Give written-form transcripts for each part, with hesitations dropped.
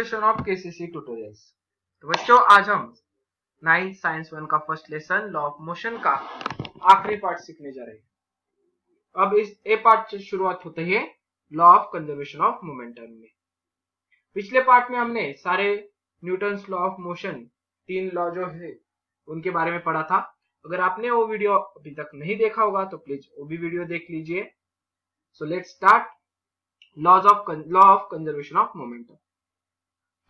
Session of KCC tutorials. तो बच्चों आज हम 9th साइंस 1 का first lesson law of motion का आखिरी पार्ट सीखने जा रहे हैं। अब इस ए पार्ट से शुरुआत होते ही law of conservation of momentum में। पिछले पार्ट में हमने सारे Newton's law of motion 3 law जो है उनके बारे में पढ़ा था। अगर आपने वो वीडियो अभी तक नहीं देखा होगा तो प्लीज वो भी वीडियो देख लीजिए। So let's start law of conservation of momentum.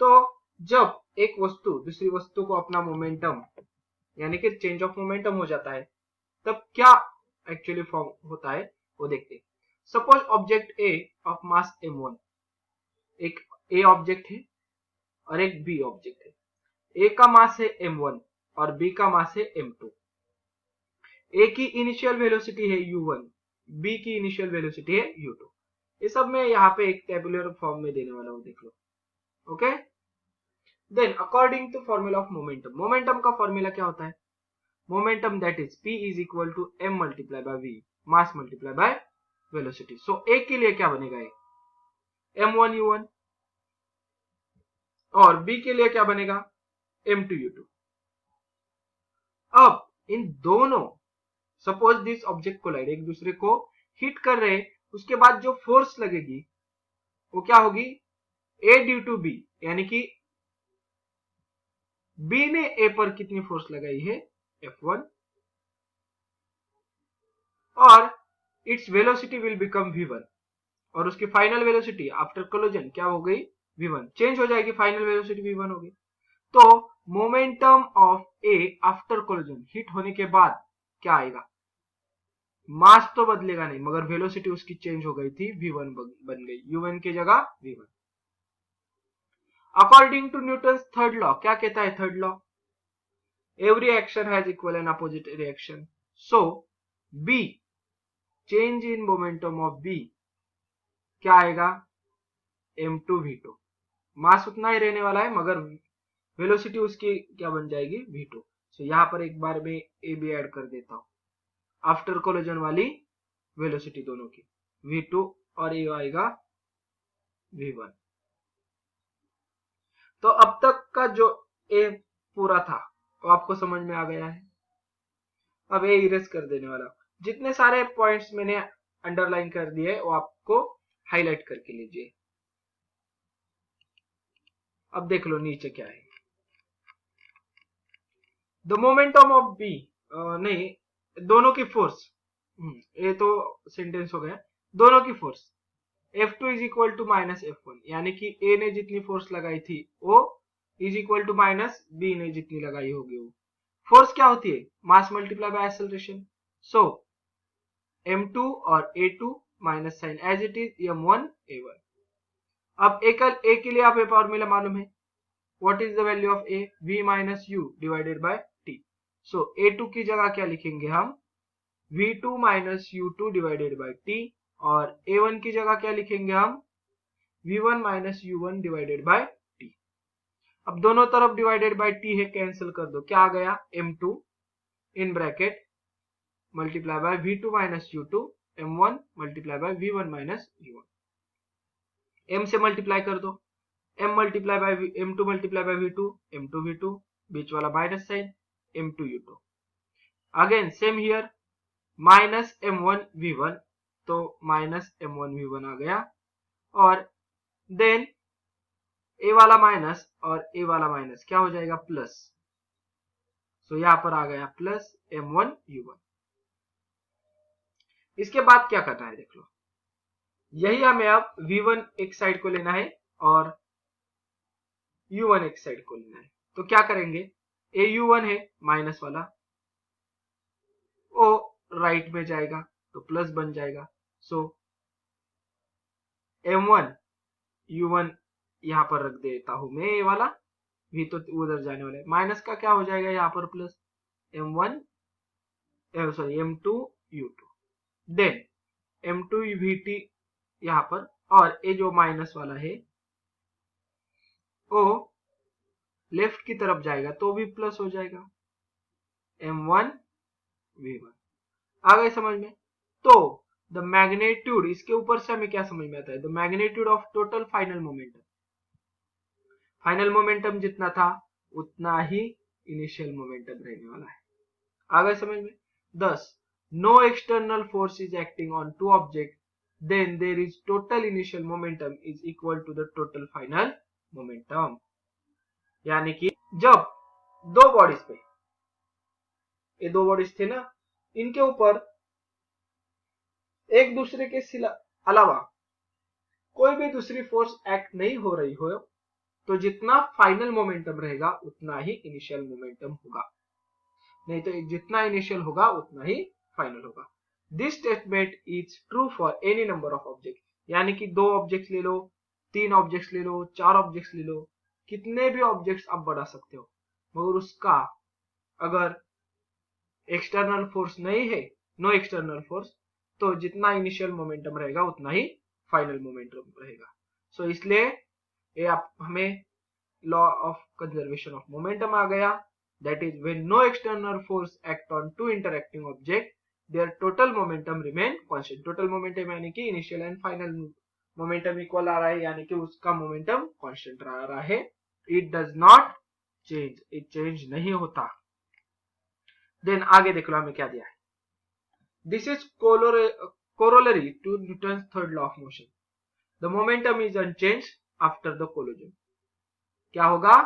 तो जब एक वस्तु दूसरी वस्तु को अपना मोमेंटम यानी कि चेंज ऑफ मोमेंटम हो जाता है तब क्या एक्चुअली फॉर्म होता है वो देखते हैं। Suppose object A of mass m1, एक ए ऑब्जेक्ट है और एक बी ऑब्जेक्ट है। ए का मास है m1 और बी का मास है m2। ए की इनिशियल वेलोसिटी है u1, बी की इनिशियल वेलोसिटी है u2। ये सब मैं यहाँ पे एक टेबुलर फॉर्म में देने वाला हूँ, देख लो। Okay, then according to formula of momentum, momentum का फॉर्मूला क्या होता है? Momentum that is p is equal to m multiply by v, mass multiply by velocity. So A के लिए क्या बनेगा? m1 u1 और b के लिए क्या बनेगा? m2 u2। अब इन दोनों, सपोज दिस ऑब्जेक्ट कोलाइड, एक दूसरे को हिट कर रहे, उसके बाद जो फोर्स लगेगी वो क्या होगी? a ड्यू टू b, यानी कि b ने a पर कितनी फोर्स लगाई है? F1, और its velocity will become v1 और उसकी फाइनल वेलोसिटी आफ्टर कोलिजन क्या हो गई? v1 चेंज हो जाएगी, फाइनल वेलोसिटी v1 होगी। तो momentum of a after collision, hit होने के बाद क्या आएगा? मास तो बदलेगा नहीं मगर वेलोसिटी उसकी चेंज हो गई थी, v1 बन गई, u1 की जगह v1। According to Newton's third law, क्या कहता है third law? Every action has equal and opposite reaction. So b, change in momentum of b क्या आएगा? m2 v2। मास उतना ही रहने वाला है मगर वेलोसिटी उसकी क्या बन जाएगी? v2। सो यहां पर एक बार मैं a भी ऐड कर देता हूं, आफ्टर कोलिजन वाली वेलोसिटी दोनों की v2 और a आएगा v1। तो अब तक का जो a पूरा था वो आपको समझ में आ गया है। अब a इरेज कर देने वाला, जितने सारे पॉइंट्स मैंने अंडरलाइन कर दिए वो आपको हाईलाइट करके लीजिए। अब देख लो नीचे क्या है। द मोमेंटम ऑफ बी, नहीं, दोनों की फोर्स, ये तो सेंटेंस हो गया। दोनों की force F2 is equal to minus F1, यानी कि A ने जितनी फोर्स लगाई थी वो is equal to minus B ने जितनी लगाई होगी वो। फोर्स क्या होती है? Mass multiply by acceleration. So m2 और a2 minus sign as it is m1 a1। अब a के लिए आप ये फॉर्मूला मालूम है, what is the value of a? v minus u divided by t। So a2 की जगह क्या लिखेंगे हम? v2 minus u2 divided by t, और a1 की जगह क्या लिखेंगे हम? v1 minus u1 divided by t। अब दोनों तरफ डिवाइडेड बाय t है, कैंसिल कर दो, क्या आ गया? m2 in bracket multiply by v2 minus u2 m1 multiply by v1 minus u1। m से मल्टीप्लाई कर दो, m multiply by m2 multiply by v2, m2 v2, बीच वाला minus sign m2 u2। Again same here, minus m1 v1, तो minus m1 v1 आ गया, और then a वाला माइनस और a वाला माइनस क्या हो जाएगा? प्लस। सो यहां पर आ गया प्लस m1 u1। इसके बाद क्या करना है देख लो, यही हमें अब v1 एक साइड को लेना है और u1 एक साइड को लेना है। तो क्या करेंगे? a u1 है माइनस वाला, वो राइट में जाएगा तो प्लस बन जाएगा। सो m1 u1 यहां पर रख देता हूं मैं, ये वाला v तो उधर जाने वाला है, माइनस का क्या हो जाएगा यहां पर? Plus m1 sorry m2 u2, then m2 vt यहां पर, और ये जो माइनस वाला है वो लेफ्ट की तरफ जाएगा तो भी प्लस हो जाएगा, m1 v1। आ गए समझ में? तो द मैग्नीट्यूड, इसके ऊपर से हमें क्या समझ में आता है? The magnitude of total final momentum, final momentum जितना था उतना ही इनिशियल मोमेंटम रहने वाला है। आ गए समझ में? 10 no external force is acting on two object then there is total initial momentum is equal to the total final momentum. यानी कि जब दो बॉडीज पे, ये दो बॉडीज थे ना, इनके ऊपर एक दूसरे के अलावा कोई भी दूसरी फोर्स एक्ट नहीं हो रही हो, तो जितना फाइनल मोमेंटम रहेगा उतना ही इनिशियल मोमेंटम होगा, नहीं तो जितना इनिशियल होगा उतना ही फाइनल होगा। This statement is true for any number of object, यानी कि 2 ऑब्जेक्ट्स ले लो, 3 ऑब्जेक्ट्स ले लो, 4 ऑब्जेक्ट्स ले लो, कितने भी ऑब्जेक्ट्स आप बढ़ा सकते हो, मगर उसका अगर एक्सटर्नल फोर्स नहीं है, नो एक्सटर्नल फोर्स, तो जितना इनिशियल मोमेंटम रहेगा उतना ही फाइनल मोमेंटम रहेगा। सो इसलिए ये आप हमें law of conservation of momentum आ गया, that is when no external force act on two interacting object their total momentum remain constant। total momentum यानी कि initial and final momentum equal आ रहा है, यानी कि उसका momentum constant आ रहा है, it does not change, it change नहीं होता। then आगे देख लो हमें क्या दिया है, this is corollary to Newton's third law of motion, the momentum is unchanged after the collision। क्या होगा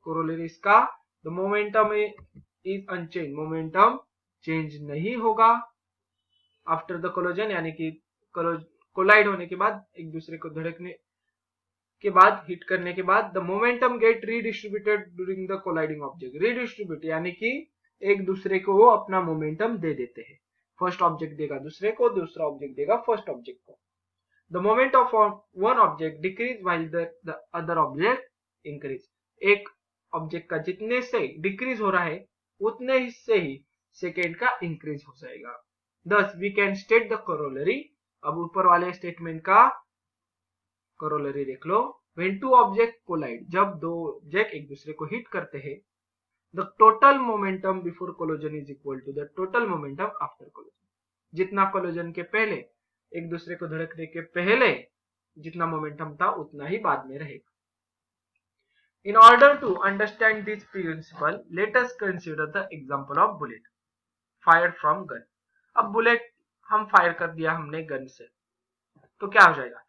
corollary इसका, the momentum is unchanged, momentum change नहीं होगा आफ्टर द कोलिजन, यानी कि कोलाइड होने के बाद, एक दूसरे को धड़कने के बाद, हिट करने के बाद, the momentum get redistributed during the colliding object. Redistribute यानी कि एक दूसरे को वो अपना मोमेंटम दे देते हैं, फर्स्ट ऑब्जेक्ट देगा दूसरे को, दूसरा ऑब्जेक्ट देगा फर्स्ट ऑब्जेक्ट को। The moment of one object decrease while the other object increase, एक ऑब्जेक्ट का जितने से डिक्रीज हो रहा है उतने हिस्से ही सेकेंड का इंक्रीज हो जाएगा। Thus we can state the corollary। अब ऊपर वाले स्टेटमेंट का corollary देख लो, when two objects collide, जब दो ऑब्जेक्ट एक दूसरे को हिट करते हैं, the total momentum before collision is equal to the total momentum after collision। जितना collision के पहले, एक दूसरे को धड़कने के पहले जितना मोमेंटम था उतना ही बाद में रहेगा। In order to understand this principle, let us consider the example of bullet fired from gun। अब बुलेट हम फायर कर दिया हमने गन से, तो क्या हो जाएगा,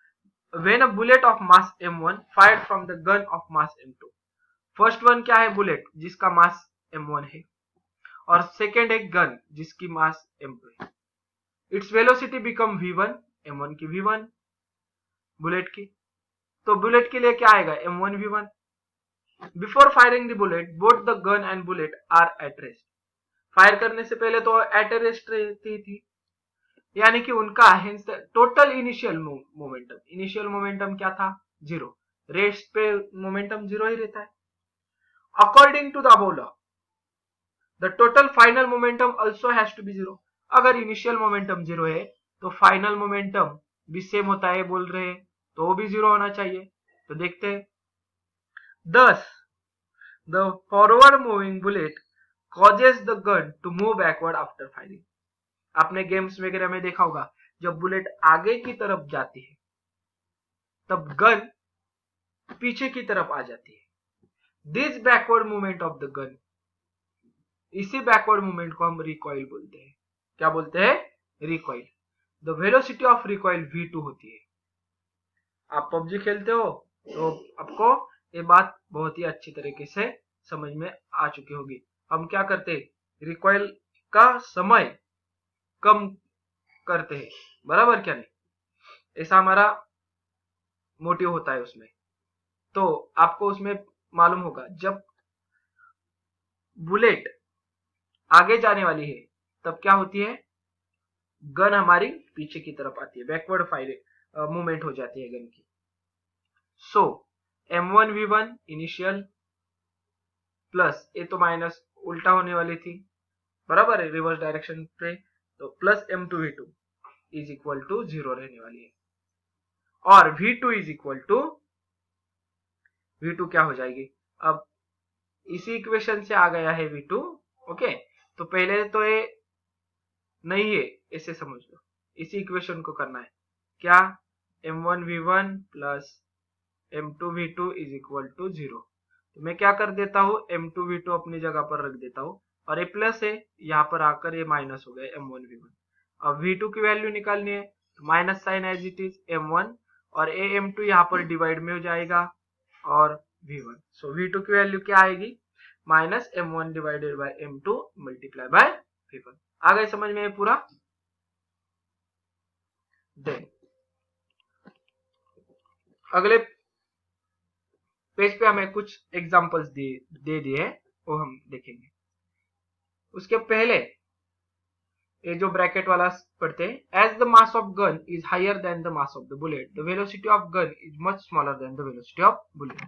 when a bullet of mass m1 fired from the gun of mass m2। First one क्या है, बुलेट जिसका मास m1 है, और सेकेंड है गन जिसकी मास m2 है। Its velocity become v1, m1 की v1 बुलेट की, तो बुलेट के लिए क्या आएगा, m1 v1। Before firing the bullet both the gun and bullet are at rest. Fire करने से पहले तो एट रेस्ट रहती थी, यानी कि उनका total initial momentum, initial momentum क्या था, 0, रेस्ट पे मोमेंटम 0 ही रहता है। According to the above law the total final momentum also has to be 0। अगर इनिशियल मोमेंटम 0 है तो फाइनल मोमेंटम भी सेम होता है बोल रहे हैं, तो वो भी 0 होना चाहिए। तो देखते हैं, thus the forward moving bullet causes the gun to move backward after firing। आपने गेम्स वगैरह में देखा होगा, जब बुलेट आगे की तरफ जाती है तब गन पीछे की तरफ आ जाती है। This backward movement of the gun, इसी बैकवर्ड मूवमेंट को हम रिकॉइल बोलते हैं। क्या बोलते हैं, recoil. The velocity of recoil v2 होती है। आप पबजी खेलते हो तो आपको ये बात बहुत ही अच्छी तरीके से समझ में आ चुकी होगी। हम क्या करते हैं, रिकॉइल का समय कम करते हैं, बराबर क्या नहीं, ऐसा हमारा मोटिव होता है उसमें। तो आपको उसमें मालूम होगा, जब बुलेट आगे जाने वाली है तब क्या होती है, गन हमारी पीछे की तरफ आती है, बैकवर्ड फायर मूवमेंट हो जाती है गन की। सो m1 v1 इनिशियल प्लस, ये तो माइनस उल्टा होने वाली थी, बराबर है, रिवर्स डायरेक्शन पे, तो plus m2 v2 is equal to 0 रहने वाली है, और v2 is equal to v2 क्या हो जाएगी, अब इसी इक्वेशन से आ गया है v2। ओके, तो पहले तो ये नहीं है, ऐसे समझ लो, इसी इक्वेशन को करना है, क्या, m1 v1 plus m2 v2 is equal to 0। तो मैं क्या कर देता हूँ, M2V2 अपनी जगह पर रख देता हूँ और ये प्लस है, यहाँ पर आकर ये माइनस हो गया M1V1। अब V2 की वैल्यू निकालनी है, तो minus sign as it is M1 और AM2 यहाँ पर डिवाइड में हो जाएगा और V1। सो V2 की वैल्यू क्या आएगी, minus M1 divided by M2 multiply by V1। आ गए समझ में पूरा। देन अगले पेज पे हमें कुछ एग्जांपल्स दे दिए हैं, वो हम देखेंगे। उसके पहले ये जो ब्रैकेट वाला पढ़ते हैं, as the mass of gun is higher than the mass of the bullet, the velocity of gun is much smaller than the velocity of bullet.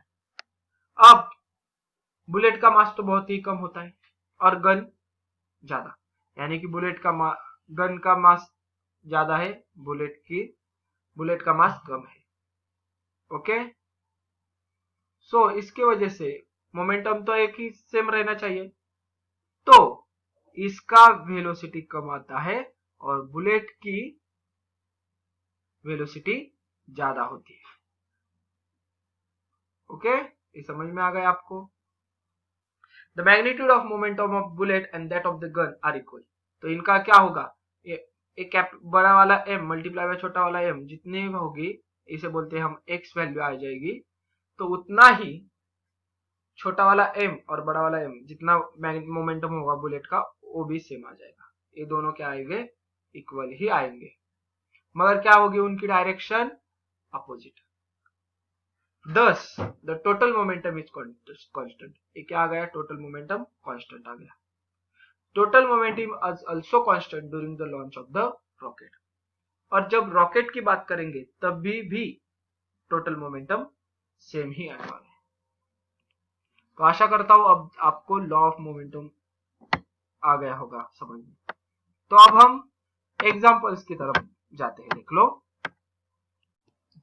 अब बुलेट का मास तो बहुत ही कम होता है और गन ज्यादा, यानी कि गन का मास ज्यादा है, बुलेट का मास कम है। ओके, सो इसके वजह से मोमेंटम तो एक ही सेम रहना चाहिए, तो इसका वेलोसिटी कम आता है और बुलेट की वेलोसिटी ज्यादा होती है। ओके, ये समझ में आ गया आपको। The magnitude of momentum of bullet and that of the gun are equal. तो इनका क्या होगा, एक बड़ा वाला m मल्टीप्लाई बाय छोटा वाला m जितनी होगी, इसे बोलते हैं हम x वैल्यू आ जाएगी, तो उतना ही छोटा वाला m और बड़ा वाला m जितना मोमेंटम होगा बुलेट का, वो भी सेम आ जाएगा। ये दोनों क्या आएंगे, इक्वल ही आएंगे, मगर क्या होगी उनकी direction opposite. Thus the total momentum is constant। ये क्या आ गया, टोटल मोमेंटम कांस्टेंट आ गया। Total momentum is also constant during the launch of the rocket। और जब रॉकेट की बात करेंगे तब भी टोटल मोमेंटम सेम ही आने वाला है। तो आशा करता हूं अब आपको लॉ ऑफ मोमेंटम आ गया होगा समझ में। तो अब हम एग्जांपल्स की तरफ जाते हैं, देख लो।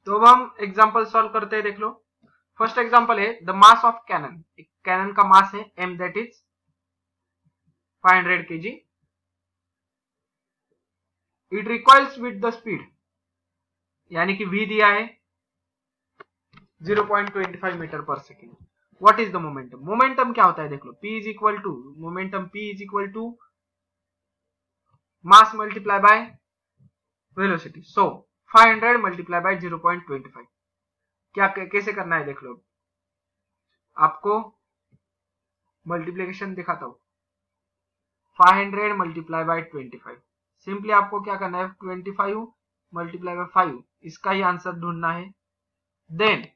तो अब हम एग्जांपल सॉल्व करते हैं, देख लो। फर्स्ट एग्जांपल है the mass of cannon. Cannon का मास है m, that is 500 kg। It recoils with the speed, यानी कि v दिया है 0.25 मीटर पर second. What is the momentum, momentum क्या होता है देख लो, p is equal to momentum, p is equal to mass multiply by velocity. So 500 multiply by 0.25। क्या कैसे करना है देख लो, आपको मल्टीप्लिकेशन दिखाता हूं। 500 मल्टीप्लाई बाय 25, सिंपली आपको क्या करना है, 25 मल्टीप्लाई बाय 5, इसका ही आंसर ढूंढना है। Then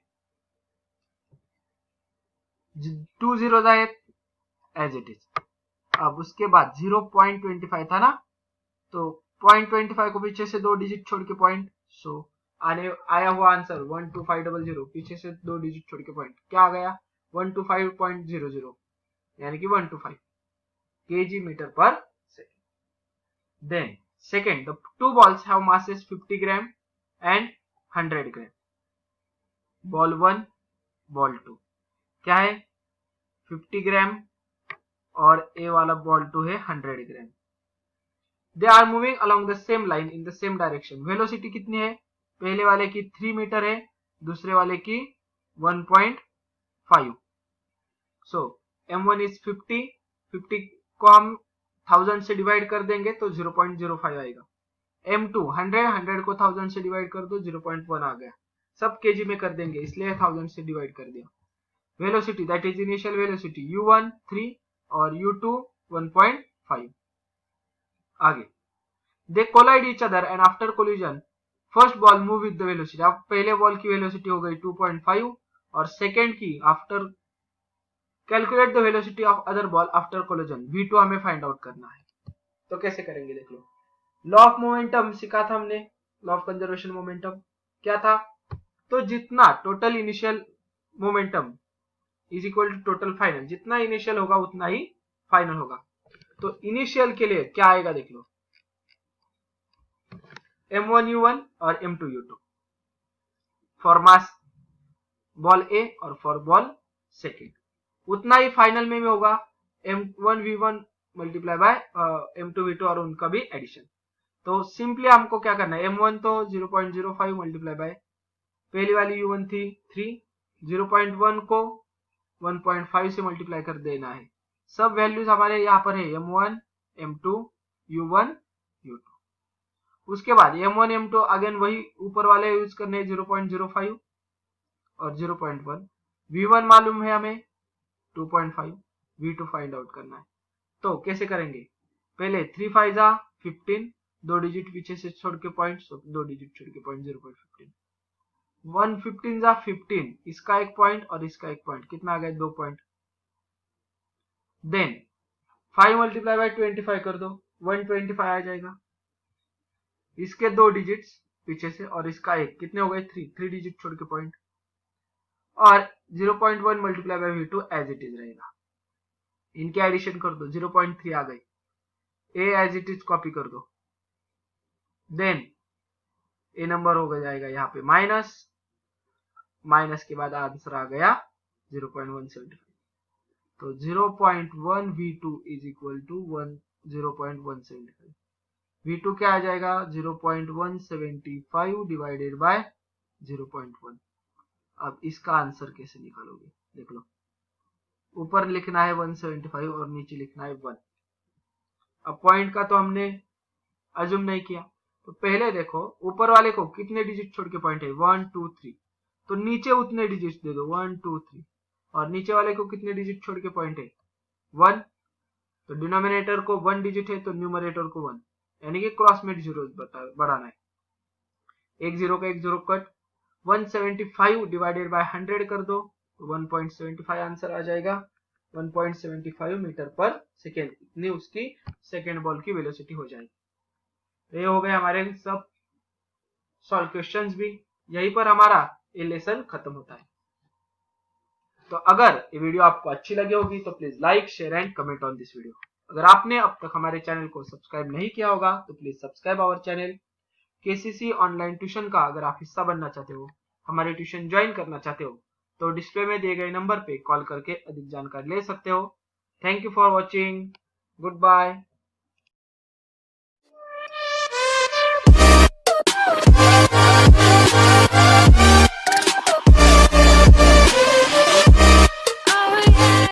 2 0 as it is. अब उसके बाद 0.25 था ना, तो 0.25 को पीछे से 2 डिजिट छोड़ के पॉइंट, सो आया हुआ आंसर 12500, पीछे से 2 डिजिट छोड़ के पॉइंट क्या आ गया, 125.00, यानी कि 125 kg मीटर पर second. Then second, the two balls have masses 50 gram and 100 gram. Ball 1 ball 2 क्या है 50 ग्राम और ए वाला बॉल 2 है 100 gram. They are moving along the same line in the same direction. Velocity कितनी है, पहले वाले की 3 मीटर है, दूसरे वाले की 1.5। सो m1 इज 50, 50 को हम 1000 से डिवाइड कर देंगे तो 0.05 आएगा। m2 100, 100 को 1000 से डिवाइड कर दो 0.1 आ गया। सब केजी में कर देंगे इसलिए 1000 से डिवाइड कर दिया। Velocity that is initial velocity u1 3 और u2 1.5। आगे they collide each other and after collision first ball move with the velocity. अब पहले बॉल की वेलोसिटी हो गई 2.5 और सेकेंड की after calculate the velocity of other ball after collision, v2 हमें फाइंड आउट करना है। तो कैसे करेंगे देख लो, लॉ ऑफ मोमेंटम सीखा था हमने, लॉ ऑफ कंजर्वेशन मोमेंटम क्या था, तो जितना total initial momentum is equal to total final, जितना इनिशियल होगा उतना ही फाइनल होगा। तो इनिशियल के लिए क्या आएगा देख लो, m1u1 और m2u2 फॉर मास बॉल ए और फॉर बॉल सेकेंड, उतना ही फाइनल में भी होगा m1v1 मल्टीप्लाई बाय m2v2 और उनका भी एडिशन। तो सिंपली हमको क्या करना है, m1 तो 0.05 मल्टीप्लाई बाय पहली वाली u1 थी 3, 0.1 को 1.5 से मल्टीप्लाई कर देना है। सब वैल्यूज हमारे यहाँ पर है m1 m2 u1 u2। उसके बाद m1 m2 अगेन वही ऊपर वाले यूज करने 0.05 और 0.1। v1 मालूम है हमें 2.5, v2 फाइंड आउट करना है। तो कैसे करेंगे, पहले 3 5 जा 15, 2 डिजिट पीछे से छोड़ के पॉइंट, 2 डिजिट छोड़ के पॉइंट 0.15, 115 जा 15, इसका एक पॉइंट और इसका एक पॉइंट, कितना आ गया 2 पॉइंट। देन 5 मल्टीप्लाई बाय 25 कर दो, 125 आ जाएगा। इसके 2 डिजिट्स पीछे से और इसका एक, कितने हो गए 3 डिजिट छोड़ के पॉइंट, और 0.1 multiply by v2 as it is रहेगा। इनके एडिशन कर दो, 0.3 आ गई, a as it is copy कर दो। देन a नंबर हो जाएगा यहाँ पे माइनस, माइनस के बाद आंसर आ गया 0.175। तो 0.1 v2 is equal to 0.175। v2 क्या आ जाएगा 0.175 डिवाइडेड बाय 0.1। अब इसका आंसर कैसे निकालोगे, देख लो, ऊपर लिखना है 175 और नीचे लिखना है 1। अब पॉइंट का तो हमने अज्यूम नहीं किया, तो पहले देखो ऊपर वाले को कितने डिजिट छोड़ के पॉइंट है 1 2 3, तो नीचे उतने डिजिट दे दो 1 2 3, और नीचे वाले को कितने डिजिट छोड़ के पॉइंट है 1, तो डिनोमिनेटर को 1 डिजिट है तो न्यूमरेटर को 1, यानी कि क्रॉस में जीरो बढ़ाना है। एक जीरो का एक जीरो कट, 175 डिवाइडेड बाय 100 कर दो तो 1.75 आंसर आ जाएगा। 1.75 मीटर पर सेकेंड, इतनी उसकी सेकेंड बॉल की वेलोसिटी हो जाएगी। ये हो गए हमारे सब सॉल्व क्वेश्चंस भी, यहीं पर हमारा ये लेसन खत्म होता है। तो अगर ये वीडियो आपको अच्छी लगी होगी तो please like share and comment on this video. अगर आपने अब तक हमारे चैनल को सब्सक्राइब नहीं किया होगा तो please subscribe our channel. KCC online tuition का अगर आप हिस्सा बनना चाहते हो, हमारे ट्यूशन ज्वाइन करना चाहते हो, तो डिस्प्ले में दिए गए नंबर पे कॉल करके अधिक जानकारी ले सकते हो। Thank you for watching, good bye.